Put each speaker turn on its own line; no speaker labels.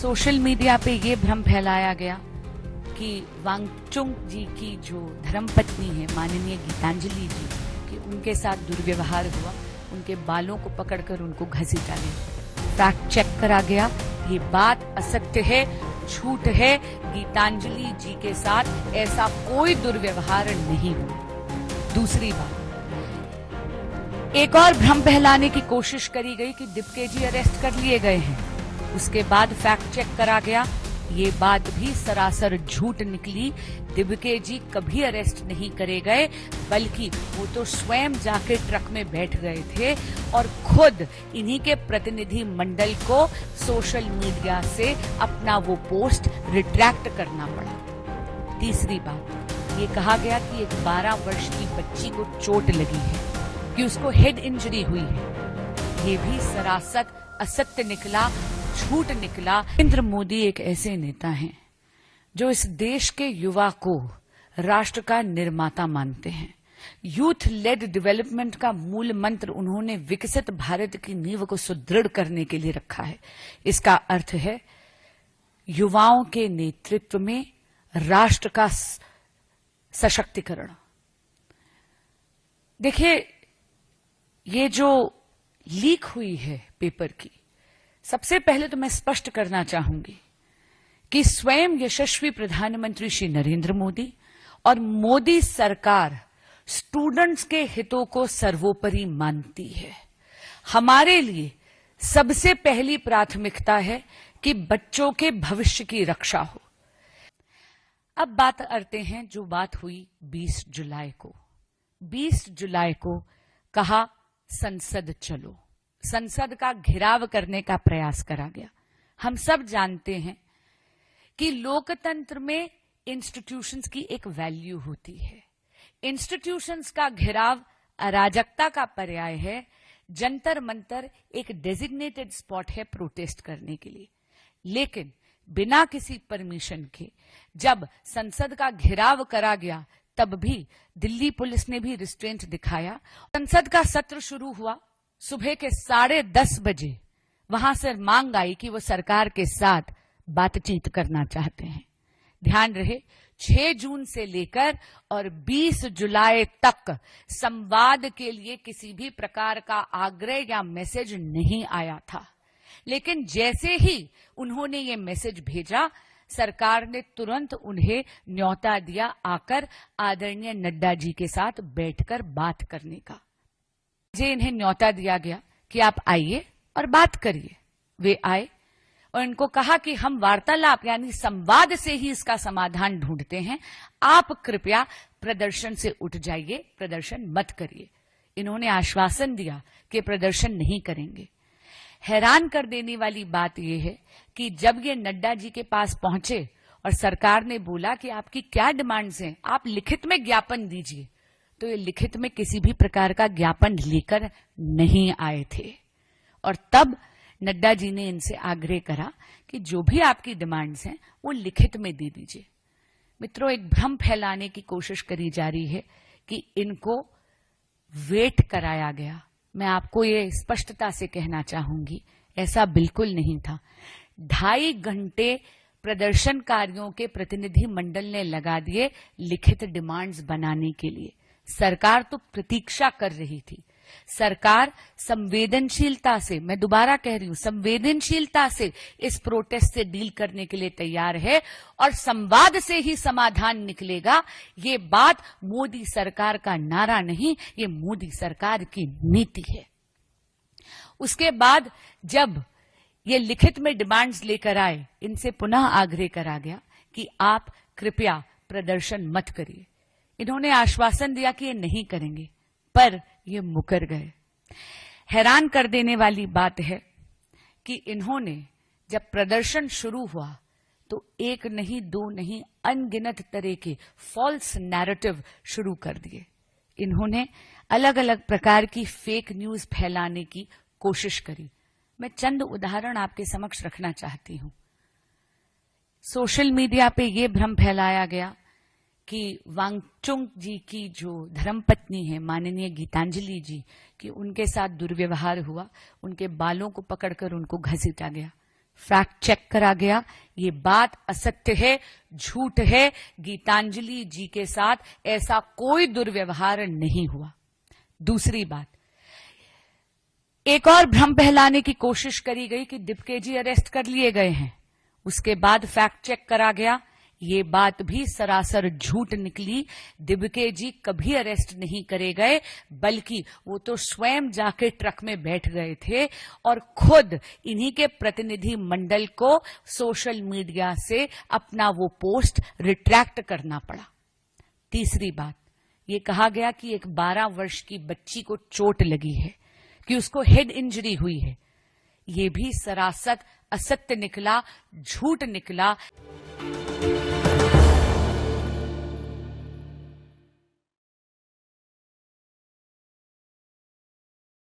Social media पे ये भ्रम फैलाया गया कि वांगचुक जी की जो धर्मपत्नी है माननीय गीतांजलि जी कि उनके साथ दुर्व्यवहार हुआ, उनके बालों को पकड़कर उनको घसीटा गया। फैक्ट चेक करा गया, ये बात असत्य है, झूठ है। गीतांजलि जी के साथ ऐसा कोई दुर्व्यवहार नहीं हुआ। दूसरी बात, एक और भ्रम फैलाने की कोशिश करी गई कि दीपके जी अरेस्ट कर लिए गए हैं। उसके बाद फैक्ट चेक करा गया, ये बात भी सरासर झूठ निकली। दीपके जी कभी अरेस्ट नहीं करे गए, बल्कि वो तो स्वयं जाके ट्रक में बैठ गए थे और खुद इन्हीं के प्रतिनिधि मंडल को सोशल मीडिया से अपना वो पोस्ट रिट्रैक्ट करना पड़ा। तीसरी बात, ये कहा गया कि एक 12 वर्ष की बच्ची को चोट लगी है, कि उसको हेड इंजरी हुई है। ये भी सरासर असत्य निकला, झूठ निकला। नरेंद्र मोदी एक ऐसे नेता हैं जो इस देश के युवा को राष्ट्र का निर्माता मानते हैं। यूथ लेड डेवलपमेंट का मूल मंत्र उन्होंने विकसित भारत की नींव को सुदृढ़ करने के लिए रखा है। इसका अर्थ है युवाओं के नेतृत्व में राष्ट्र का सशक्तिकरण। देखिए, ये जो लीक हुई है पेपर की, सबसे पहले तो मैं स्पष्ट करना चाहूंगी कि स्वयं यशस्वी प्रधानमंत्री श्री नरेंद्र मोदी और मोदी सरकार स्टूडेंट्स के हितों को सर्वोपरि मानती है। हमारे लिए सबसे पहली प्राथमिकता है कि बच्चों के भविष्य की रक्षा हो। अब बात करते हैं जो बात हुई 20 जुलाई को। 20 जुलाई को कहा संसद चलो, संसद का घेराव करने का प्रयास करा गया। हम सब जानते हैं कि लोकतंत्र में इंस्टीट्यूशंस की एक वैल्यू होती है। इंस्टीट्यूशंस का घेराव अराजकता का पर्याय है। जंतर मंतर एक डेजिग्नेटेड स्पॉट है प्रोटेस्ट करने के लिए, लेकिन बिना किसी परमिशन के जब संसद का घेराव करा गया तब भी दिल्ली पुलिस ने भी रिस्ट्रेंट दिखाया। संसद का सत्र शुरू हुआ सुबह के 10:30 बजे। वहां से मांग आई कि वो सरकार के साथ बातचीत करना चाहते हैं। ध्यान रहे, 6 जून से लेकर और 20 जुलाई तक संवाद के लिए किसी भी प्रकार का आग्रह या मैसेज नहीं आया था। लेकिन जैसे ही उन्होंने ये मैसेज भेजा, सरकार ने तुरंत उन्हें न्योता दिया आकर आदरणीय नड्डा जी के साथ बैठकर बात करने का। मुझे इन्हें न्योता दिया गया कि आप आइए और बात करिए। वे आए और इनको कहा कि हम वार्तालाप यानी संवाद से ही इसका समाधान ढूंढते हैं, आप कृपया प्रदर्शन से उठ जाइए, प्रदर्शन मत करिए। इन्होंने आश्वासन दिया कि प्रदर्शन नहीं करेंगे। हैरान कर देने वाली बात यह है कि जब ये नड्डा जी के पास पहुंचे और सरकार ने बोला कि आपकी क्या डिमांड्स हैं, आप लिखित में ज्ञापन दीजिए, तो ये लिखित में किसी भी प्रकार का ज्ञापन लेकर नहीं आए थे। और तब नड्डा जी ने इनसे आग्रह करा कि जो भी आपकी डिमांड्स हैं वो लिखित में दे दीजिए। मित्रों, एक भ्रम फैलाने की कोशिश करी जा रही है कि इनको वेट कराया गया। मैं आपको ये स्पष्टता से कहना चाहूंगी, ऐसा बिल्कुल नहीं था। 2.5 घंटे प्रदर्शनकारियों के प्रतिनिधि मंडल ने लगा दिए लिखित डिमांड्स बनाने के लिए। सरकार तो प्रतीक्षा कर रही थी। सरकार संवेदनशीलता से, मैं दोबारा कह रही हूं, संवेदनशीलता से इस प्रोटेस्ट से डील करने के लिए तैयार है और संवाद से ही समाधान निकलेगा। ये बात मोदी सरकार का नारा नहीं, ये मोदी सरकार की नीति है। उसके बाद जब ये लिखित में डिमांड्स लेकर आए, इनसे पुनः आग्रह करा गया कि आप कृपया प्रदर्शन मत करिए। इन्होंने आश्वासन दिया कि ये नहीं करेंगे, पर ये मुकर गए। हैरान कर देने वाली बात है कि इन्होंने जब प्रदर्शन शुरू हुआ तो 1 नहीं 2 नहीं अनगिनत तरह के फॉल्स नैरेटिव शुरू कर दिए। इन्होंने अलग अलग प्रकार की फेक न्यूज फैलाने की कोशिश करी। मैं चंद उदाहरण आपके समक्ष रखना चाहती हूं। सोशल मीडिया पे यह भ्रम फैलाया गया कि वांगचुक जी की जो धर्मपत्नी है माननीय गीतांजलि जी कि उनके साथ दुर्व्यवहार हुआ, उनके बालों को पकड़कर उनको घसीटा गया। फैक्ट चेक करा गया, ये बात असत्य है, झूठ है, गीतांजलि जी के साथ ऐसा कोई दुर्व्यवहार नहीं हुआ। दूसरी बात, एक और भ्रम फैलाने की कोशिश करी गई कि दिपके जी अरेस्ट कर लिए गए हैं। उसके बाद फैक्ट चेक करा गया, ये बात भी सरासर झूठ निकली। दिपके जी कभी अरेस्ट नहीं करे गए, बल्कि वो तो स्वयं जाके ट्रक में बैठ गए थे और खुद इन्हीं के प्रतिनिधि मंडल को सोशल मीडिया से अपना वो पोस्ट रिट्रैक्ट करना पड़ा। तीसरी बात, ये कहा गया कि एक 12 वर्ष की बच्ची को चोट लगी है, कि उसको हेड इंजरी हुई है। ये भी सरासर असत्य निकला, झूठ निकला।